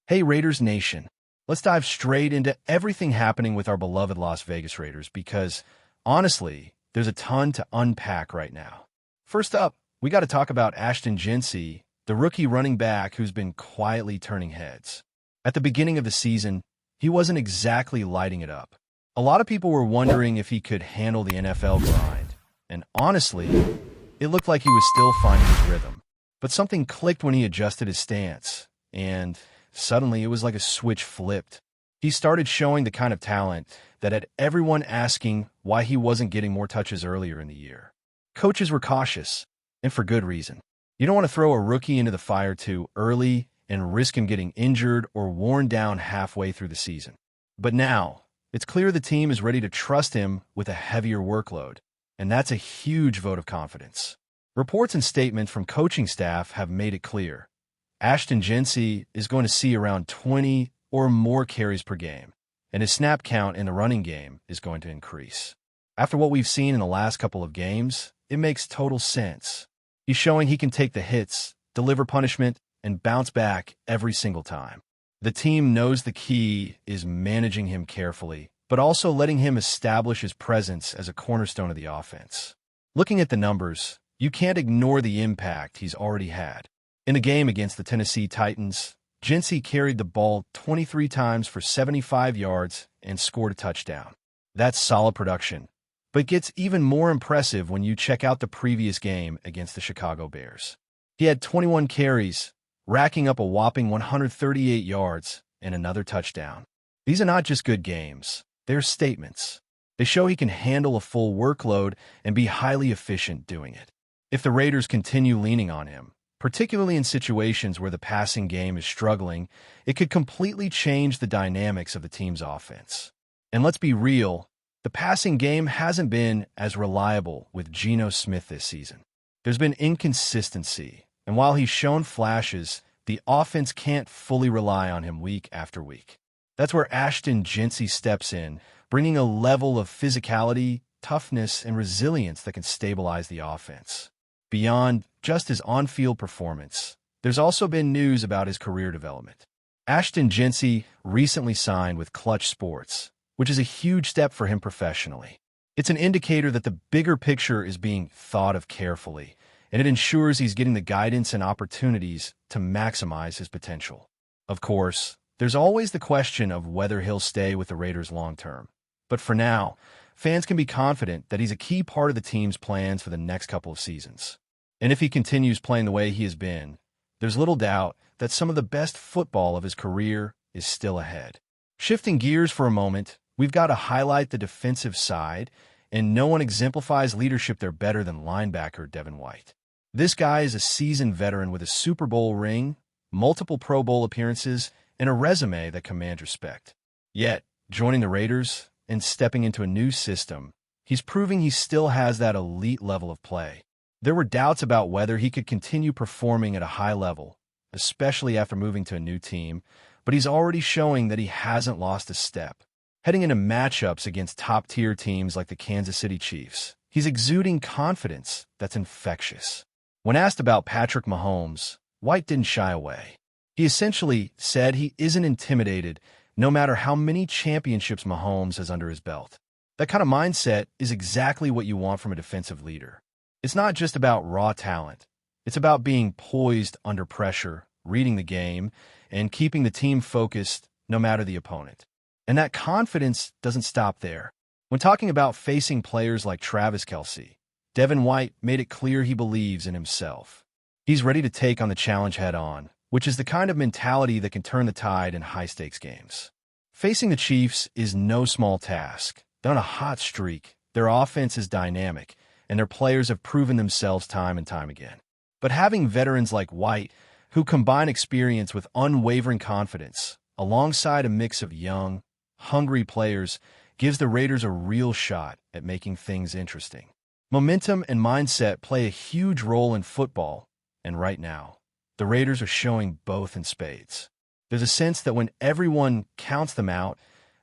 Hey Raiders Nation, let's dive straight into everything happening with our beloved Las Vegas Raiders because, honestly, there's a ton to unpack right now. First up, we got to talk about Ashton Jinsey, the rookie running back who's been quietly turning heads. At the beginning of the season, he wasn't exactly lighting it up. A lot of people were wondering if he could handle the NFL grind, and honestly, it looked like he was still finding his rhythm. But something clicked when he adjusted his stance, and suddenly it was like a switch flipped. He started showing the kind of talent that had everyone asking why he wasn't getting more touches earlier in the year. Coaches were cautious, and for good reason. You don't want to throw a rookie into the fire too early and risk him getting injured or worn down halfway through the season. But now, it's clear the team is ready to trust him with a heavier workload, and that's a huge vote of confidence. Reports and statements from coaching staff have made it clear. Ashton Jinsey is going to see around 20 or more carries per game, and his snap count in the running game is going to increase. After what we've seen in the last couple of games, it makes total sense. He's showing he can take the hits, deliver punishment, and bounce back every single time. The team knows the key is managing him carefully, but also letting him establish his presence as a cornerstone of the offense. Looking at the numbers, you can't ignore the impact he's already had. In the game against the Tennessee Titans, Jinsey carried the ball 23 times for 75 yards and scored a touchdown. That's solid production, but gets even more impressive when you check out the previous game against the Chicago Bears. He had 21 carries, racking up a whopping 138 yards and another touchdown. These are not just good games, they're statements. They show he can handle a full workload and be highly efficient doing it. If the Raiders continue leaning on him, particularly in situations where the passing game is struggling, it could completely change the dynamics of the team's offense. And let's be real, the passing game hasn't been as reliable with Geno Smith this season. There's been inconsistency, and while he's shown flashes, the offense can't fully rely on him week after week. That's where Ashton Jinsey steps in, bringing a level of physicality, toughness, and resilience that can stabilize the offense. Beyond just his on-field performance, there's also been news about his career development. Ashton Jinsey recently signed with Clutch Sports, which is a huge step for him professionally. It's an indicator that the bigger picture is being thought of carefully, and it ensures he's getting the guidance and opportunities to maximize his potential. Of course, there's always the question of whether he'll stay with the Raiders long-term. But for now, fans can be confident that he's a key part of the team's plans for the next couple of seasons. And if he continues playing the way he has been, there's little doubt that some of the best football of his career is still ahead. Shifting gears for a moment, we've got to highlight the defensive side, and no one exemplifies leadership there better than linebacker Devin White. This guy is a seasoned veteran with a Super Bowl ring, multiple Pro Bowl appearances, and a resume that commands respect. Yet, joining the Raiders and stepping into a new system, he's proving he still has that elite level of play. There were doubts about whether he could continue performing at a high level, especially after moving to a new team, but he's already showing that he hasn't lost a step. Heading into matchups against top-tier teams like the Kansas City Chiefs, he's exuding confidence that's infectious. When asked about Patrick Mahomes, White didn't shy away. He essentially said he isn't intimidated no matter how many championships Mahomes has under his belt. That kind of mindset is exactly what you want from a defensive leader. It's not just about raw talent. It's about being poised under pressure, reading the game, and keeping the team focused no matter the opponent. And that confidence doesn't stop there. When talking about facing players like Travis Kelce, Devin White made it clear he believes in himself. He's ready to take on the challenge head-on, which is the kind of mentality that can turn the tide in high-stakes games. Facing the Chiefs is no small task. They're on a hot streak, their offense is dynamic, and their players have proven themselves time and time again. But having veterans like White, who combine experience with unwavering confidence, alongside a mix of young, hungry players, gives the Raiders a real shot at making things interesting. Momentum and mindset play a huge role in football, and right now, the Raiders are showing both in spades. There's a sense that when everyone counts them out,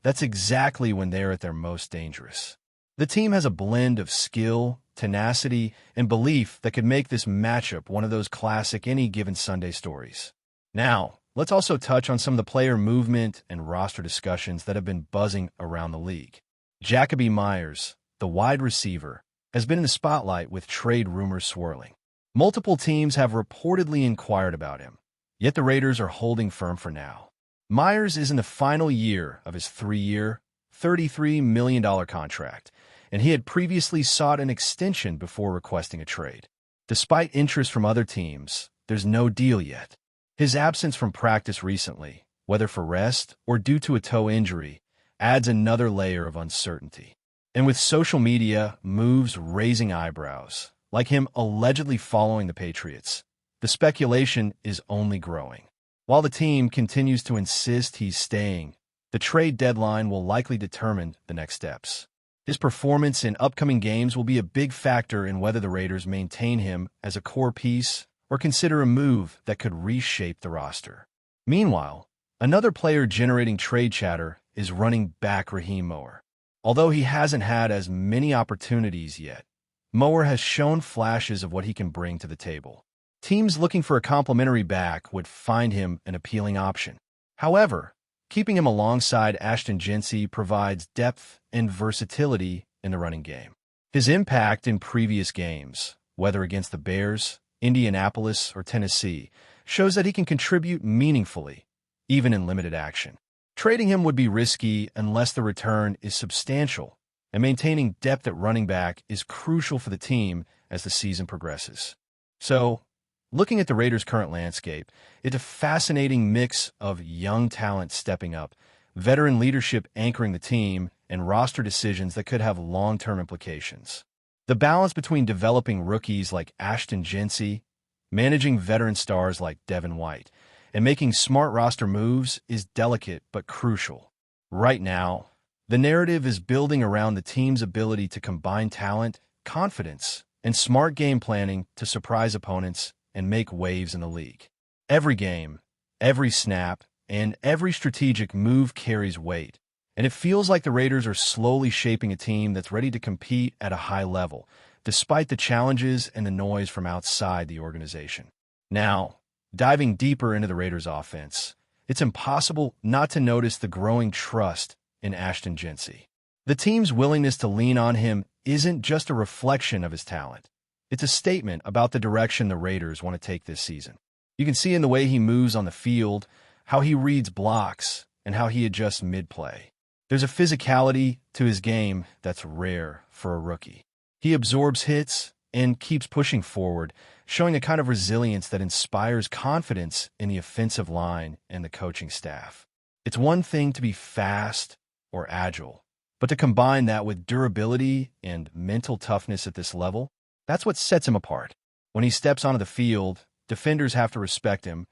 that's exactly when they're at their most dangerous. The team has a blend of skill, tenacity, and belief that could make this matchup one of those classic any given Sunday stories. Now, let's also touch on some of the player movement and roster discussions that have been buzzing around the league. Jacoby Myers, the wide receiver, has been in the spotlight with trade rumors swirling. Multiple teams have reportedly inquired about him, yet the Raiders are holding firm for now. Myers is in the final year of his 3-year, $33 million contract, and he had previously sought an extension before requesting a trade. Despite interest from other teams, there's no deal yet. His absence from practice recently, whether for rest or due to a toe injury, adds another layer of uncertainty. And with social media moves raising eyebrows, like him allegedly following the Patriots, the speculation is only growing. While the team continues to insist he's staying, the trade deadline will likely determine the next steps. His performance in upcoming games will be a big factor in whether the Raiders maintain him as a core piece or consider a move that could reshape the roster. Meanwhile, another player generating trade chatter is running back Raheem Moore. Although he hasn't had as many opportunities yet, Moore has shown flashes of what he can bring to the table. Teams looking for a complementary back would find him an appealing option. However, keeping him alongside Ashton Jeanty provides depth and versatility in the running game. His impact in previous games, whether against the Bears, Indianapolis, or Tennessee, shows that he can contribute meaningfully, even in limited action. Trading him would be risky unless the return is substantial, and maintaining depth at running back is crucial for the team as the season progresses. So, looking at the Raiders' current landscape, it's a fascinating mix of young talent stepping up, veteran leadership anchoring the team, and roster decisions that could have long-term implications. The balance between developing rookies like Ashton Jeanty, managing veteran stars like Devin White, and making smart roster moves is delicate but crucial. Right now, the narrative is building around the team's ability to combine talent, confidence, and smart game planning to surprise opponents and make waves in the league. Every game, every snap, and every strategic move carries weight, and it feels like the Raiders are slowly shaping a team that's ready to compete at a high level, despite the challenges and the noise from outside the organization. Now, diving deeper into the Raiders' offense, it's impossible not to notice the growing trust in Ashton Jeanty. The team's willingness to lean on him isn't just a reflection of his talent. It's a statement about the direction the Raiders want to take this season. You can see in the way he moves on the field, how he reads blocks, and how he adjusts mid-play. There's a physicality to his game that's rare for a rookie. He absorbs hits and keeps pushing forward, showing a kind of resilience that inspires confidence in the offensive line and the coaching staff. It's one thing to be fast or agile, but to combine that with durability and mental toughness at this level, that's what sets him apart. When he steps onto the field, defenders have to respect him,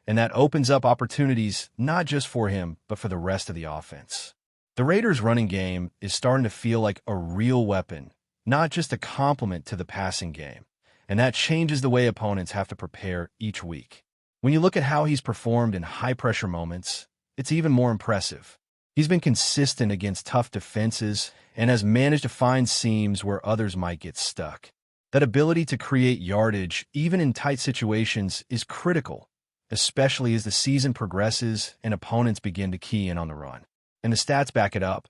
and that opens up opportunities not just for him, but for the rest of the offense. The Raiders' running game is starting to feel like a real weapon, not just a complement to the passing game, and that changes the way opponents have to prepare each week. When you look at how he's performed in high-pressure moments, it's even more impressive. He's been consistent against tough defenses and has managed to find seams where others might get stuck. That ability to create yardage, even in tight situations, is critical, especially as the season progresses and opponents begin to key in on the run. And the stats back it up.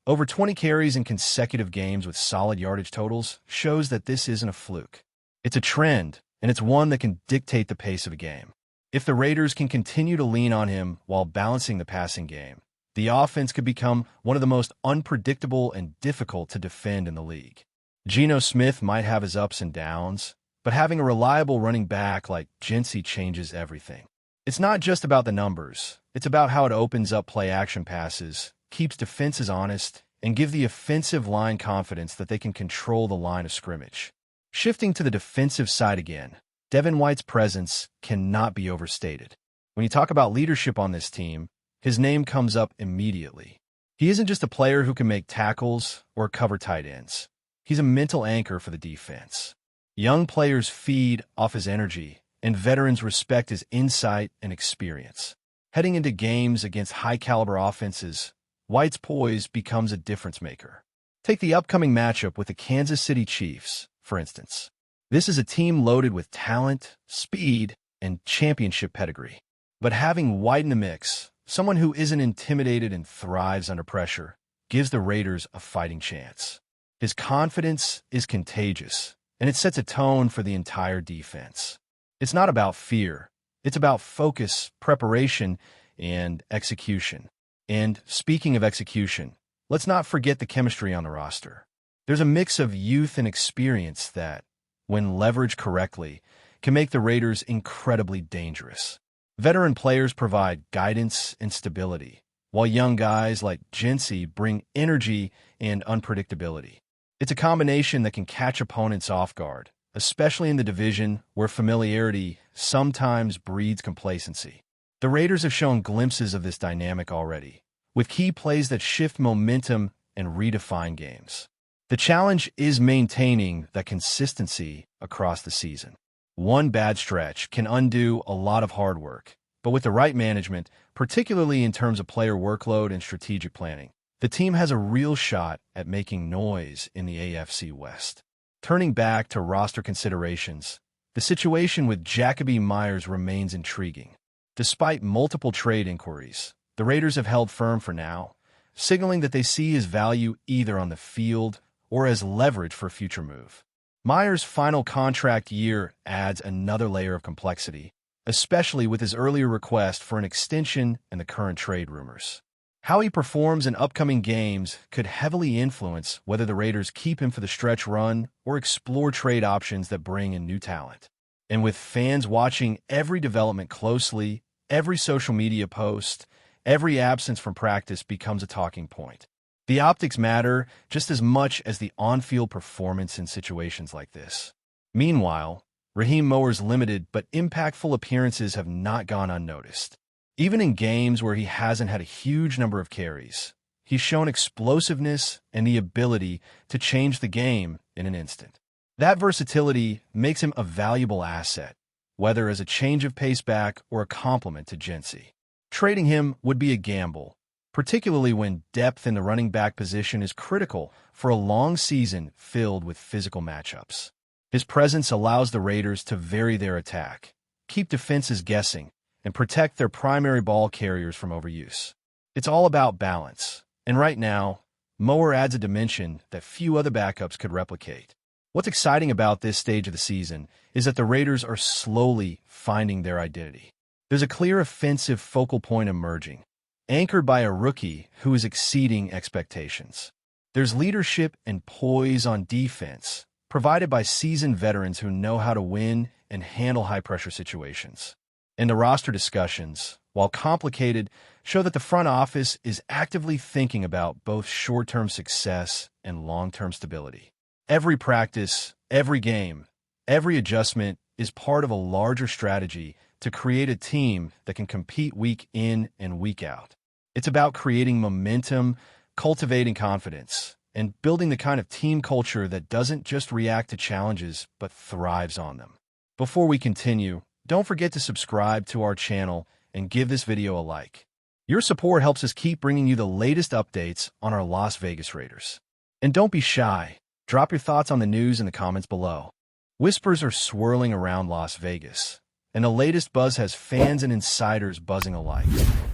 Over 20 carries in consecutive games with solid yardage totals shows that this isn't a fluke. It's a trend, and it's one that can dictate the pace of a game. If the Raiders can continue to lean on him while balancing the passing game, the offense could become one of the most unpredictable and difficult to defend in the league. Geno Smith might have his ups and downs, but having a reliable running back like Jeanty changes everything. It's not just about the numbers. It's about how it opens up play-action passes, keeps defenses honest, and give the offensive line confidence that they can control the line of scrimmage. Shifting to the defensive side again, Devin White's presence cannot be overstated. When you talk about leadership on this team, his name comes up immediately. He isn't just a player who can make tackles or cover tight ends. He's a mental anchor for the defense. Young players feed off his energy, and veterans respect his insight and experience. Heading into games against high-caliber offenses, White's poise becomes a difference maker. Take the upcoming matchup with the Kansas City Chiefs, for instance. This is a team loaded with talent, speed, and championship pedigree. But having White in the mix, someone who isn't intimidated and thrives under pressure, gives the Raiders a fighting chance. His confidence is contagious, and it sets a tone for the entire defense. It's not about fear. It's about focus, preparation, and execution. And speaking of execution, let's not forget the chemistry on the roster. There's a mix of youth and experience that, when leveraged correctly, can make the Raiders incredibly dangerous. Veteran players provide guidance and stability, while young guys like Jinsey bring energy and unpredictability. It's a combination that can catch opponents off guard, especially in the division where familiarity sometimes breeds complacency. The Raiders have shown glimpses of this dynamic already, with key plays that shift momentum and redefine games. The challenge is maintaining that consistency across the season. One bad stretch can undo a lot of hard work, but with the right management, particularly in terms of player workload and strategic planning, the team has a real shot at making noise in the AFC West. Turning back to roster considerations, the situation with Jacoby Myers remains intriguing. Despite multiple trade inquiries, the Raiders have held firm for now, signaling that they see his value either on the field or as leverage for a future move. Myers' final contract year adds another layer of complexity, especially with his earlier request for an extension and the current trade rumors. How he performs in upcoming games could heavily influence whether the Raiders keep him for the stretch run or explore trade options that bring in new talent. And with fans watching every development closely, every social media post, every absence from practice becomes a talking point. The optics matter just as much as the on-field performance in situations like this. Meanwhile, Raheem Mower's limited but impactful appearances have not gone unnoticed. Even in games where he hasn't had a huge number of carries, he's shown explosiveness and the ability to change the game in an instant. That versatility makes him a valuable asset, whether as a change of pace back or a complement to Jinsey. Trading him would be a gamble, particularly when depth in the running back position is critical for a long season filled with physical matchups. His presence allows the Raiders to vary their attack, keep defenses guessing, and protect their primary ball carriers from overuse. It's all about balance, and right now, Mower adds a dimension that few other backups could replicate. What's exciting about this stage of the season is that the Raiders are slowly finding their identity. There's a clear offensive focal point emerging, anchored by a rookie who is exceeding expectations. There's leadership and poise on defense, provided by seasoned veterans who know how to win and handle high-pressure situations. And the roster discussions, while complicated, show that the front office is actively thinking about both short-term success and long-term stability. Every practice, every game, every adjustment is part of a larger strategy to create a team that can compete week in and week out. It's about creating momentum, cultivating confidence, and building the kind of team culture that doesn't just react to challenges but thrives on them. Before we continue, don't forget to subscribe to our channel and give this video a like. Your support helps us keep bringing you the latest updates on our Las Vegas Raiders. And don't be shy. Drop your thoughts on the news in the comments below. Whispers are swirling around Las Vegas, and the latest buzz has fans and insiders buzzing alike.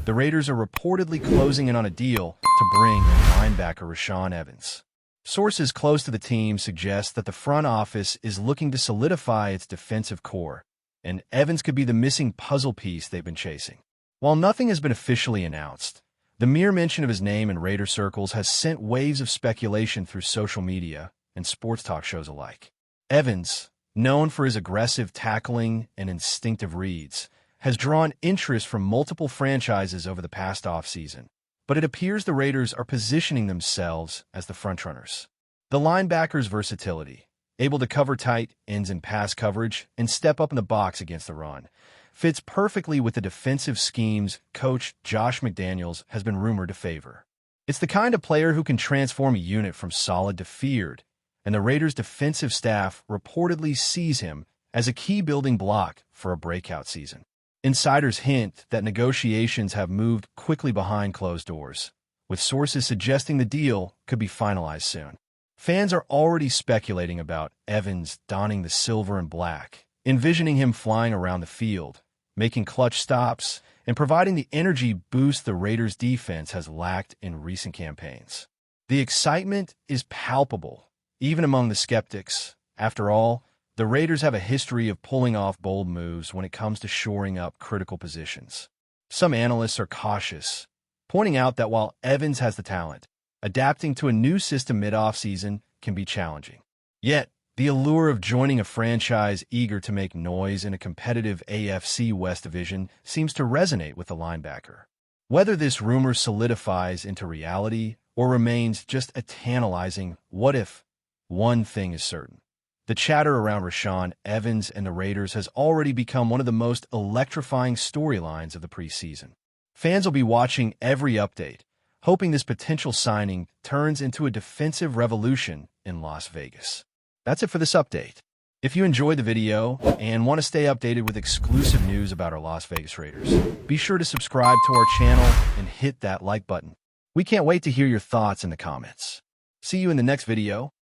The Raiders are reportedly closing in on a deal to bring in linebacker Rashaan Evans. Sources close to the team suggest that the front office is looking to solidify its defensive core, and Evans could be the missing puzzle piece they've been chasing. While nothing has been officially announced, the mere mention of his name in Raider circles has sent waves of speculation through social media and sports talk shows alike. Evans, known for his aggressive tackling and instinctive reads, has drawn interest from multiple franchises over the past offseason, but it appears the Raiders are positioning themselves as the frontrunners. The linebacker's versatility, able to cover tight ends in pass coverage and step up in the box against the run, fits perfectly with the defensive schemes coach Josh McDaniels has been rumored to favor. It's the kind of player who can transform a unit from solid to feared, and the Raiders' defensive staff reportedly sees him as a key building block for a breakout season. Insiders hint that negotiations have moved quickly behind closed doors, with sources suggesting the deal could be finalized soon. Fans are already speculating about Evans donning the silver and black, envisioning him flying around the field, making clutch stops, and providing the energy boost the Raiders' defense has lacked in recent campaigns. The excitement is palpable, even among the skeptics. After all, the Raiders have a history of pulling off bold moves when it comes to shoring up critical positions. Some analysts are cautious, pointing out that while Evans has the talent, adapting to a new system mid-off-season can be challenging. Yet, the allure of joining a franchise eager to make noise in a competitive AFC West division seems to resonate with the linebacker. Whether this rumor solidifies into reality or remains just a tantalizing what-if, one thing is certain. The chatter around Rashaan Evans and the Raiders has already become one of the most electrifying storylines of the preseason. Fans will be watching every update, hoping this potential signing turns into a defensive revolution in Las Vegas. That's it for this update. If you enjoyed the video and want to stay updated with exclusive news about our Las Vegas Raiders, be sure to subscribe to our channel and hit that like button. We can't wait to hear your thoughts in the comments. See you in the next video.